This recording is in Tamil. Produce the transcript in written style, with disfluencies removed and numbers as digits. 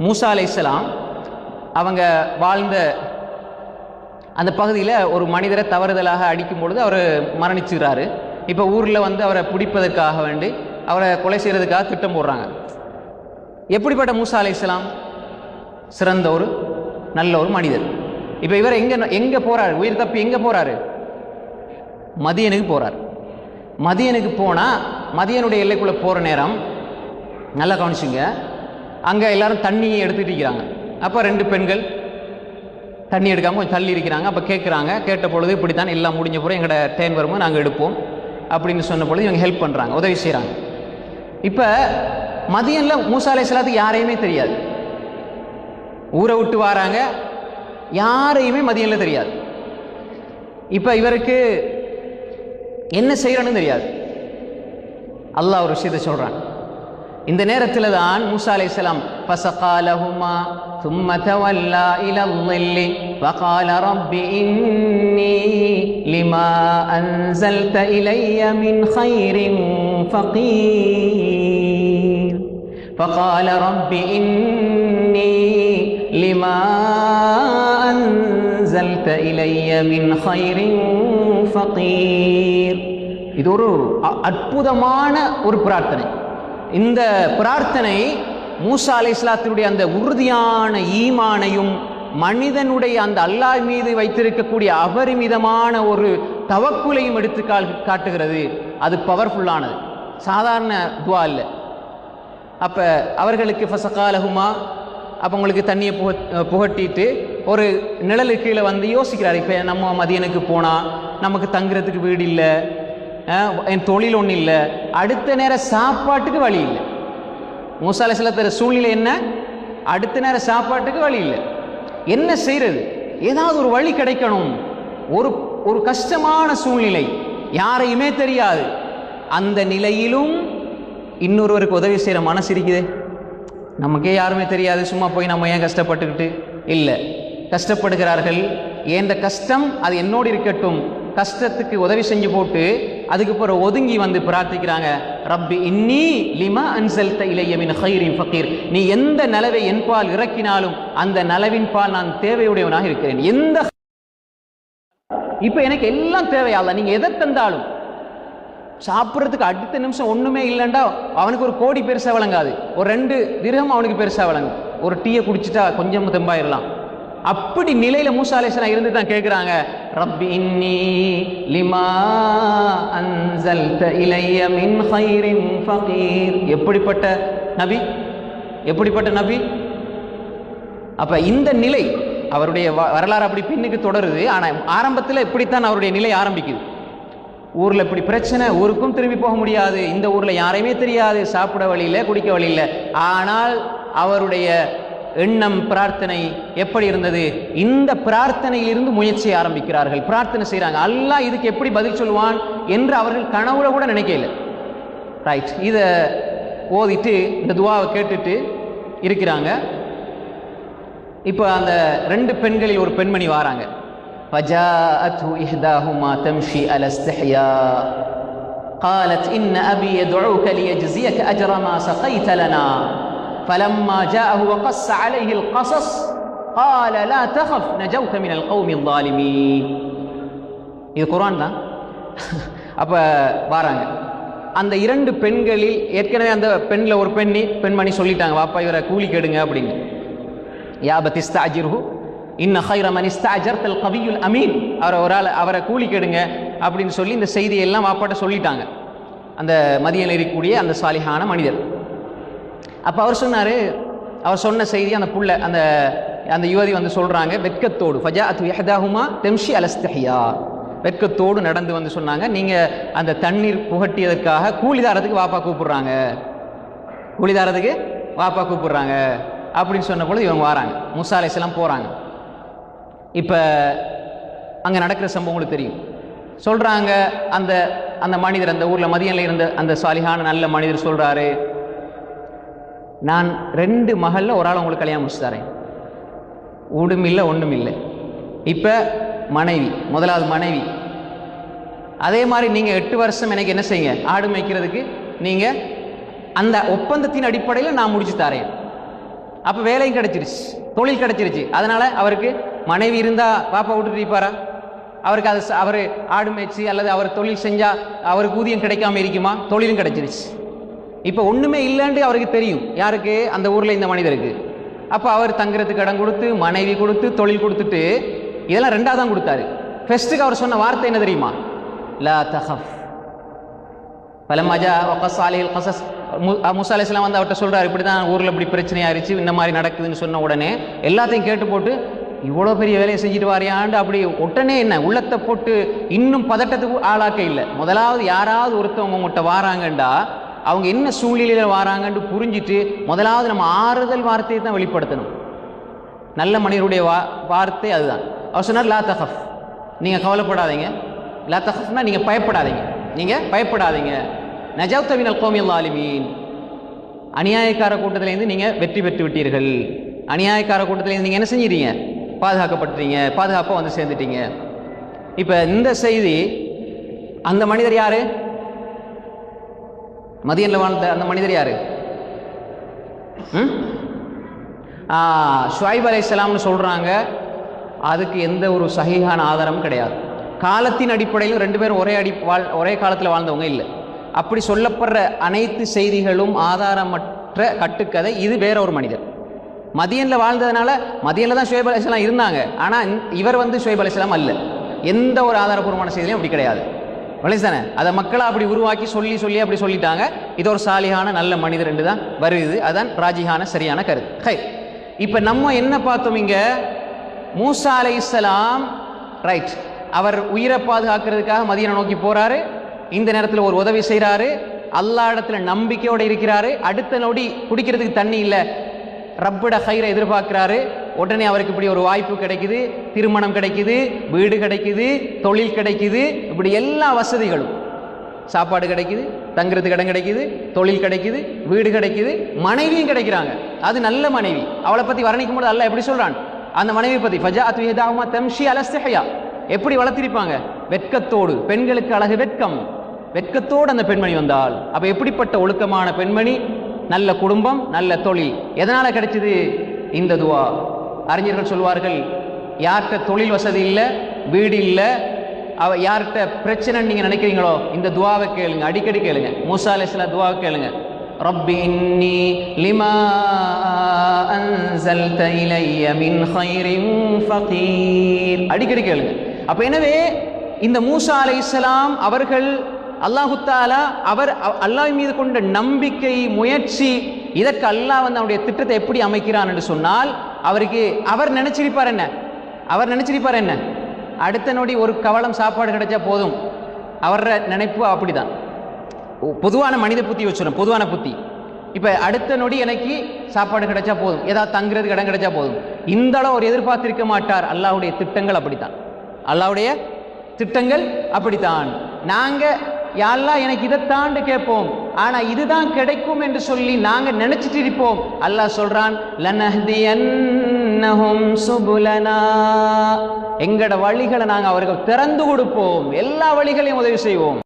மூசா அலைஹிஸ்ஸலாம் அவங்க வாழ்ந்த அந்த பகுதியில் ஒரு மனிதரை தவறுதலாக அடிக்கும் பொழுது அவர் மரணிச்சுக்கிறாரு. இப்போ ஊரில் வந்து அவரை பிடிப்பதற்காக வேண்டி அவரை கொலை செய்கிறதுக்காக திட்டம் போடுறாங்க. எப்படிப்பட்ட மூசா அலைஹிஸ்ஸலாம்? சிறந்த ஒரு நல்ல ஒரு மனிதர். இப்போ இவர் எங்கே போகிறாரு? உயிர் தப்பி எங்கே போகிறாரு? மதியனுக்கு போகிறார். மதியனுக்கு போனால் மதியனுடைய எல்லைக்குள்ளே போகிற நேரம் நல்லா கவனிச்சுங்க, அங்கே எல்லாரும் தண்ணியை எடுத்துகிட்டு இருக்கிறாங்க. அப்போ 2 பெண்கள் தண்ணி எடுக்காமல் கொஞ்சம் தள்ளி இருக்கிறாங்க. அப்போ கேட்குறாங்க. கேட்ட பொழுது இப்படித்தான் எல்லாம் முடிஞ்ச பிறகு எங்களோட டைம் வரும்போது நாங்கள் எடுப்போம் அப்படின்னு சொன்ன பொழுது இவங்க ஹெல்ப் பண்ணுறாங்க, உதவி செய்கிறாங்க. இப்போ மதியனில் மூசா அலைஹிஸ்ஸலாத்துக்கு யாரையுமே தெரியாது. ஊரை விட்டு வராங்க, யாரையுமே மதியனில் தெரியாது. இப்போ இவருக்கு என்ன செய்யறன்னு தெரியாது. அல்லாஹ் ஒரு விஷயத்தை சொல்கிறான். இந்த நேரத்தில் தான் மூசா அலைஹிஸ்ஸலாம் ஃபஸகா லஹுமா ثم تولى إلى الظل وقال رب إني لما أنزلت إلي من خير فقير فقال رب إني لما أنزلت إلي من خير فقير. இது ஒரு அற்புதமான ஒரு பிரார்த்தனை. இந்த பிரார்த்தனை மூசா அலைஹிஸ்ஸலாத்துடைய அந்த உறுதியான ஈமானையும் மனிதனுடைய அந்த அல்லாஹ் மீது வைத்திருக்கக்கூடிய அபரிமிதமான ஒரு தவக்குலையும் எடுத்து காட்டுகிறது. அது பவர்ஃபுல்லானது, சாதாரண துவா இல்லை. அப்போ அவர்களுக்கு ஃபஸகா லஹுமா, அப்போ உங்களுக்கு தண்ணியை புகட்டிட்டு ஒரு நிழலு கீழே வந்து யோசிக்கிறார். இப்போ நம்ம மதியனுக்கு போனால் நமக்கு தங்குறதுக்கு வீடு இல்லை, என் தொழில் ஒன்றும் இல்லை, அடுத்த நேரம் சாப்பாட்டுக்கு வழி இல்லை. மூசா அலைஹிஸ்ஸலாத்து சூழ்நிலை என்ன? அடுத்த நேரம் சாப்பாட்டுக்கு வழி இல்லை. என்ன செய்யறது? ஏதாவது ஒரு வழி கிடைக்கணும். ஒரு கஷ்டமான சூழ்நிலை, யாரையுமே தெரியாது. அந்த நிலையிலும் இன்னொருவருக்கு உதவி செய்கிற மனசு இருக்குது. நமக்கே யாருமே தெரியாது, சும்மா போய் நம்ம ஏன் கஷ்டப்பட்டுக்கிட்டு? இல்லை, கஷ்டப்படுகிறார்கள். ஏந்த கஷ்டம் அது என்னோடு இருக்கட்டும், கஷ்டத்துக்கு உதவி செஞ்சு போட்டு அதுக்கு பிறகு ஒதுங்கி வந்து பிரார்த்திக்கிறாங்க. ரப்பி இன்னி லிமா அன்சல்த இலைய மின் கைரின் ஃபகீர். நீ எந்த நலவை என்பால் இறக்கினாலும் அந்த நலவின் பால் நான் தேவையுடையவனாக இருக்கிறேன். இப்ப எனக்கு எல்லாம் தேவையால நீங்க எதை தந்தாலும் சாப்பிட்றதுக்கு அடுத்த நிமிஷம் ஒண்ணுமே இல்லைண்டா அவனுக்கு ஒரு கோடி பெருசா வழங்காது, ஒரு 2 திர்ஹம் அவனுக்கு பெருசா வழங்கும். ஒரு டீயை குடிச்சிட்டா கொஞ்சம் தெம்பாயிரலாம். அப்படி நிலையில மூசா அலைஹிஸ்ஸலாம் இருந்து தான் கேட்குறாங்க, ரப்பி இன்னி லிமா அன்ஸல்த இலைய மின் கைரின் ஃபகீர். எப்படிப்பட்ட நபி, எப்படிப்பட்ட நபி! அப்ப இந்த நிலை அவருடைய வரலாறு அப்படி பின்னுக்கு தொடருது. ஆனால் ஆரம்பத்தில் இப்படித்தான் அவருடைய நிலை ஆரம்பிக்குது. ஊரில் இப்படி பிரச்சனை, ஊருக்கும் திரும்பி போக முடியாது, இந்த ஊரில் யாரையுமே தெரியாது, சாப்பிட வழியில் குடிக்க வழியில். ஆனால் அவருடைய எண்ணம், பிரார்த்தனை எப்படி இருந்தது? இந்த பிரார்த்தனையிலிருந்து முயற்சியை ஆரம்பிக்கிறார்கள், பிரார்த்தனை செய்கிறாங்க. அல்லாஹ் இதுக்கு எப்படி பதில் சொல்லுவான் என்று அவர்கள் கனவுல கூட நினைக்கல. ரைட், இதை ஓதிட்டு இந்த துவாவை கேட்டுட்டு இருக்கிறாங்க. இப்போ அந்த 2 பெண்களில் ஒரு பெண்மணி வாராங்க. فجاءته إحداهما تمشي على استحياء قالت إن أبي يدعوك ليجزيك أجر ما سقيت لنا فلما جاءه وقص عليه القصص قال لا تخف نجوت من القوم الظالمين. இது குர்ஆன் தான். அப்போ வாராங்க. அந்த 2 பெண்களில் ஏற்கனவே அந்த பெண்ணில் ஒரு பெண்மணி சொல்லிட்டாங்க, வாப்பா இவரை கூலி கெடுங்க அப்படின்னு. யா பத்திஸ்தாஜிர்ஹு இன்ன கைர மன் இஸ்தஅஜர்தல் கவியுல் அமீன். அவரை கூலி கெடுங்க அப்படின்னு சொல்லி இந்த செய்தியெல்லாம் வாப்பாட்ட சொல்லிட்டாங்க அந்த மதியனில் இருக்கக்கூடிய அந்த சாலிஹான மனிதர். அப்போ அவர் சொன்னார், அவர் சொன்ன செய்தி அந்த புள்ள அந்த யுவதி வந்து சொல்கிறாங்க வெட்கத்தோடு, ஃபஜாஅத்து இஹ்தாஹுமா தம்ஷி அலா இஸ்திஹ்யா, வெட்கத்தோடு நடந்து வந்து சொன்னாங்க, நீங்கள் அந்த தண்ணீர் புகட்டியதற்காக கூலிதாரத்துக்கு வாப்பா கூப்பிடுறாங்க, கூலிதாரத்துக்கு வாப்பா கூப்பிடுறாங்க அப்படின்னு சொன்ன பொழுது இவங்க வராங்க. மூசா அலைஹிஸ்ஸலாம் போகிறாங்க. இப்போ அங்கே நடக்கிற சம்பவம் உங்களுக்கு தெரியும். சொல்கிறாங்க அந்த அந்த மனிதர், அந்த ஊரில் மதியனில் இருந்த அந்த சாலிஹான நல்ல மனிதர் சொல்கிறாரு, நான் 2 மகளில் ஒரு ஆள் உங்களுக்கு கல்யாணம் முடிச்சு தரேன், ஊடும் இல்லை ஒன்றும் இல்லை. இப்போ மனைவி, முதலாவது மனைவி, அதே மாதிரி நீங்கள் 8 வருஷம் எனக்கு என்ன செய்யுங்க, ஆடு மேய்க்கிறதுக்கு நீங்கள் அந்த ஒப்பந்தத்தின் அடிப்படையில் நான் முடிச்சு தரேன். அப்போ வேலையும் கிடைச்சிருச்சு, தொழில் கிடைச்சிருச்சு. அதனால அவருக்கு மனைவி இருந்தா பாப்பா விட்டுட்டு இருப்பாரா? அவருக்கு அது அவர் ஆடு மேய்ச்சி அல்லது அவர் தொழில் செஞ்சா அவருக்கு ஊதியம் கிடைக்காம இருக்குமா? தொழிலும் கிடைச்சிருச்சு. இப்போ ஒண்ணுமே இல்லைன்னு அவருக்கு தெரியும், யாருக்கு? அந்த ஊர்ல இந்த மனிதருக்கு. அப்போ அவர் தங்குறதுக்கு இடம் கொடுத்து, மனைவி கொடுத்து, தொழில் கொடுத்துட்டு, இதெல்லாம் ரெண்டாவது தான் கொடுத்தாரு. ஃபர்ஸ்ட்டுக்கு அவர் சொன்ன வார்த்தை என்ன தெரியுமா? லா தஹஃப். பலம்மா ஜா வகஸ அலைஹில் கஸஸ். மூசா அலைஹிஸ்ஸலாம் வந்து அவர்கிட்ட சொல்றாரு, இப்படி தான் ஊரில் இப்படி பிரச்சனையாயிருச்சு, இந்த மாதிரி நடக்குதுன்னு சொன்ன உடனே எல்லாத்தையும் கேட்டு போட்டு, இவ்வளோ பெரிய வேலையை செஞ்சுட்டு வாரியாண்டு அப்படி உடனே என்ன உள்ளத்தை போட்டு இன்னும் பதட்டத்துக்கு ஆளாக்க இல்லை. முதலாவது யாராவது ஒருத்தவங்க உங்கள்கிட்ட வாராங்கண்டா அவங்க என்ன சூழ்நிலையில் வாராங்கன்னு புரிஞ்சுட்டு முதலாவது நம்ம ஆறுதல் வார்த்தையை தான் வெளிப்படுத்தணும். நல்ல மனிதருடைய வார்த்தை அதுதான். அவர் சொன்னார், லா தஹஃப், நீங்கள் கவலைப்படாதீங்க. லா தஹஃப்னா நீங்கள் பயப்படாதீங்க, நீங்கள் பயப்படாதீங்க. நஜௌத மினல் கௌமில் ஸாலிமீன், அநியாயக்கார கூட்டத்திலேருந்து நீங்கள் வெற்றி பெற்று விட்டீர்கள். அநியாயக்கார கூட்டத்திலேருந்து நீங்கள் என்ன செஞ்சிட்டீங்க? பாதுகாக்கப்பட்டுறீங்க, பாதுகாப்பாக வந்து சேர்ந்துட்டீங்க. இப்போ இந்த செய்தி அந்த மனிதர் யாரு? மதியனில் வாழ்ந்த அந்த மனிதர் யாரு? ஷுவைப் அலைஹிஸ்ஸலாம்னு சொல்றாங்க. அதுக்கு எந்த ஒரு சஹீஹான ஆதாரமும் கிடையாது. காலத்தின் அடிப்படையில் ரெண்டு பேரும் ஒரே காலத்தில் வாழ்ந்தவங்க இல்லை. அப்படி சொல்லப்படுற அனைத்து செய்திகளும் ஆதாரமற்ற கட்டுக்கதை. இது வேற ஒரு மனிதர் மதியனில் வாழ்ந்ததுனால, மதியனில் தான் ஷுவைப் அலைஹிஸ்ஸலாம் இருந்தாங்க. ஆனால் இவர் வந்து ஷுவைப் அலைஹிஸ்ஸலாம் அல்ல. எந்த ஒரு ஆதாரபூர்வமான செய்தியும் அப்படி கிடையாது. வலிதானே? அதை மக்களை அப்படி உருவாக்கி சொல்லி அப்படி சொல்லிட்டாங்க. இது ஒரு சாலிஹான நல்ல மனிதர் என்று தான் வருது. அதுதான் ராஜிஹான சரியான கருத்து. ஹை, இப்போ நம்ம என்ன பார்த்தோம் இங்க? மூசா அலைஹிஸ்ஸலாம் ரைட், அவர் உயிரை பாதுகாக்கிறதுக்காக மதீனா நோக்கி போறாரு. இந்த நேரத்தில் ஒரு உதவி செய்கிறாரு, அல்லாஹ் இடத்துல நம்பிக்கையோடு இருக்கிறாரு. அடுத்த நொடி குடிக்கிறதுக்கு தண்ணி இல்லை, ரப்பட ஹைரை எதிர்பார்க்கிறாரு. உடனே அவருக்கு இப்படி ஒரு வாய்ப்பு கிடைக்குது, திருமணம் கிடைக்குது, வீடு கிடைக்குது, தொழில் கிடைக்குது, இப்படி எல்லா வசதிகளும், சாப்பாடு கிடைக்குது, தங்குறதுக்கு இடம் கிடைக்குது, தொழில் கிடைக்குது, வீடு கிடைக்குது, மனைவியும் கிடைக்கிறாங்க. அது நல்ல மனைவி. அவளை பற்றி வர்ணிக்கும் போது அல்லாஹ் எப்படி சொல்றான் அந்த மனைவி பற்றி? ஃபஜாஅத் இஹ்தாஹுமா தம்ஷி அலா இஸ்திஹ்யா. எப்படி வளர்த்திருப்பாங்க? வெட்கத்தோடு. பெண்களுக்கு அழகு வெட்கம். வெட்கத்தோடு அந்த பெண்மணி வந்தால் அப்ப எப்படிப்பட்ட ஒழுக்கமான பெண்மணி, நல்ல குடும்பம், நல்ல தொழில். எதனால கிடைச்சது இந்த துவா? அறிஞர்கள் சொல்வார்கள், யார்கிட்ட தொழில் வசதி இல்லை, வீடு இல்லை, யார்கிட்ட பிரச்சனை நீங்க நினைக்கிறீங்களோ இந்த துவாவை கேளுங்க, அடிக்கடி கேளுங்க. மூசா அலைஹிஸ்ஸலாம் துவாவை கேளுங்க. ரப்பி இன்னி லிமா அன்ஸல்த இலைய மின் கைரின் ஃபகீர். அடிக்கடி கேளுங்க. அப்ப எனவே இந்த மூசா அலைஹிஸ்ஸலாம் அவர்கள் அல்லாஹு தஆலா அவர் அல்லாஹ் மீது கொண்ட நம்பிக்கை, முயற்சி, இதற்கு அல்லாஹ் வந்து அவருடைய திட்டத்தை எப்படி அமைக்கிறான் என்று சொன்னால், அவர் நினைச்சிருப்பார் என்ன? அடுத்த நொடி ஒரு கவளம் சாப்பாடு கிடைச்சா போதும். அவர நினைப்பு அப்படிதான். பொதுவான மனித புத்தி வச்சுரும், பொதுவான புத்தி. இப்ப அடுத்த நொடி எனக்கு சாப்பாடு கிடைச்சா போதும், ஏதாவது தங்குறதுக்கு இடம் கிடைச்சா போதும். இந்த அளவு ஒரு எதிர்பார்த்திருக்க மாட்டார். அல்லாஹ்வுடைய திட்டங்கள் அப்படித்தான். அல்லாஹ்வுடைய திட்டங்கள் அப்படித்தான். நாங்க யா அல்லாஹ் எனக்கு இதை தாண்டு கேட்போம், ஆனா இதுதான் கிடைக்கும் என்று சொல்லி நாங்க நினைச்சிட்டு இருப்போம். அல்லாஹ் சொல்றான், லனஹ்தியன்னஹும் சுபுலனா, எங்கட வழிகளை நாங்க அவர்கள் திறந்து கொடுப்போம், எல்லா வழிகளையும் உதவி செய்வோம்.